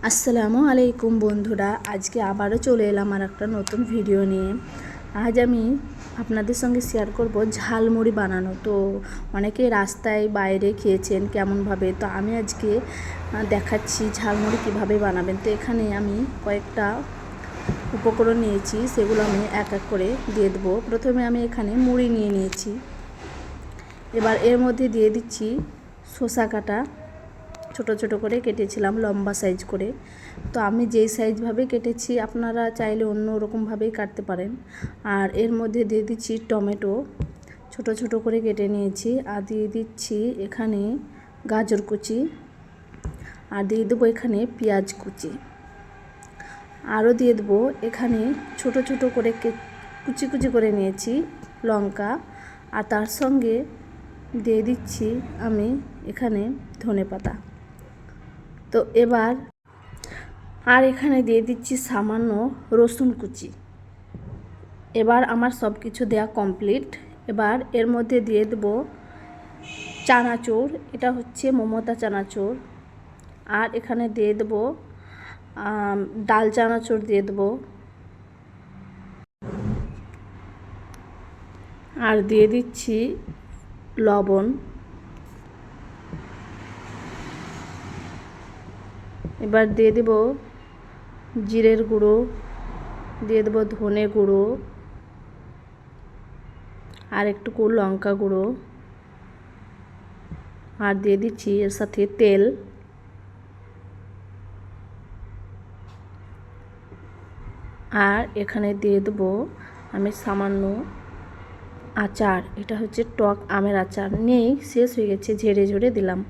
আসসালামু আলাইকুম বন্ধুরা, আজকে আবারও চলে এলাম আর একটা নতুন ভিডিও নিয়ে। আজ আমি আপনাদের সঙ্গে শেয়ার করব ঝালমুড়ি বানানো। তো অনেকে রাস্তায় বাইরে খেয়েছেন কেমনভাবে, তো আমি আজকে দেখাচ্ছি ঝালমুড়ি কিভাবে বানাবেন। তো এখানে আমি কয়েকটা উপকরণ নিয়েছি, সেগুলো আমি এক এক করে দিয়ে দেবো। প্রথমে আমি এখানে মুড়ি নিয়ে নিয়েছি, এবার এর মধ্যে দিয়ে দিচ্ছি শসা কাটা, ছোট ছোট করে কেটেছিলাম লম্বা সাইজ করে। তো আমি যেই সাইজভাবে কেটেছি আপনারা চাইলে অন্য রকমভাবেই কাটতে পারেন। আর এর মধ্যে দিয়ে দিচ্ছি টমেটো, ছোট ছোট করে কেটে নিয়েছি। আর দিয়ে দিচ্ছি এখানে গাজর কুচি, আর দিয়ে দেবো এখানে পেঁয়াজ কুচি। আরও দিয়ে দেবো এখানে ছোট ছোট করে কুচি কুচি করে নিয়েছি লঙ্কা। আর তার সঙ্গে দিয়ে দিচ্ছি আমি এখানে ধনেপাতা। তো এবার আর এখানে দিয়ে দিচ্ছি সামান্য রসুন কুচি। এবার আমার সব কিছু দেওয়া কমপ্লিট। এবার এর মধ্যে দিয়ে দেবো চানাচুর, এটা হচ্ছে মমতা চানাচুর। আর এখানে দিয়ে দেবো ডাল চানাচুর দিয়ে দেবো। আর দিয়ে দিচ্ছি লবণ। এবার দিয়ে দেব জিরের গুঁড়ো, দিয়ে দেবো ধনে গুঁড়ো, আর একটুকু লঙ্কা গুঁড়ো, আর দিয়ে দিচ্ছি এর সাথে তেল। আর এখানে দিয়ে দেবো আমি সামান্য আচার, এটা হচ্ছে টক আমের আচার, নেই শেষ হয়ে গেছে, ঝেড়ে ঝেড়ে দিলাম।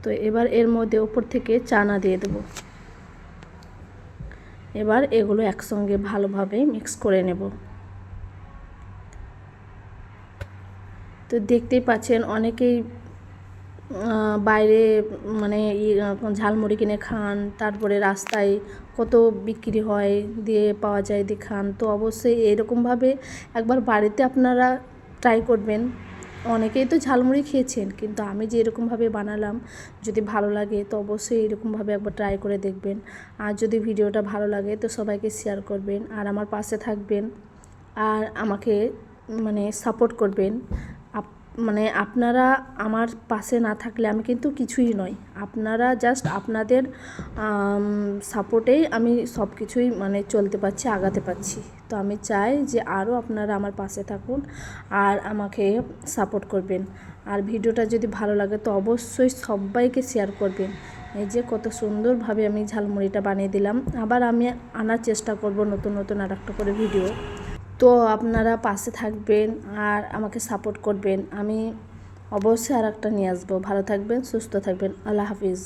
তো এবার এর মধ্যে উপর থেকে চানা দিয়ে দেবো। এবার এগুলো একসঙ্গে ভালোভাবে মিক্স করে নেব। তো দেখতেই পাচ্ছেন অনেকেই বাইরে মানে ঝালমুড়ি কিনে খান, তারপরে রাস্তায় কত বিক্রি হয় দিয়ে পাওয়া যায় দিয়ে খান। তো অবশ্যই এরকমভাবে একবার বাড়িতে আপনারা ট্রাই করবেন। অনেকেই তো ঝালমুড়ি খেয়েছেন, কিন্তু আমি যে এরকমভাবে বানালাম, যদি ভালো লাগে তো অবশ্যই এরকমভাবে একবার ট্রাই করে দেখবেন। আর যদি ভিডিওটা ভালো লাগে তো সবাইকে শেয়ার করবেন, আর আমার পাশে থাকবেন, আর আমাকে সাপোর্ট করবেন। আপনারা আমার পাশে না থাকলে আমি কিন্তু কিছুই নই। আপনারা জাস্ট আপনাদের সাপোর্টেই আমি সব কিছুই চলতে পারছি, আগাতে পারছি। তো আমি চাই যে আরও আপনারা আমার পাশে থাকুন আর আমাকে সাপোর্ট করবেন। আর ভিডিওটা যদি ভালো লাগে তো অবশ্যই সবাইকে শেয়ার করবেন। এই যে কত সুন্দরভাবে আমি ঝালমুড়িটা বানিয়ে দিলাম। আবার আমি আনার চেষ্টা করব নতুন নতুন আর একটা করে ভিডিও। তো আপনারা পাশে থাকবেন আর আমাকে সাপোর্ট করবেন। আমি অবশ্যই আর একটা নিয়ে আসবো। ভালো থাকবেন, সুস্থ থাকবেন। আল্লাহ হাফিজ।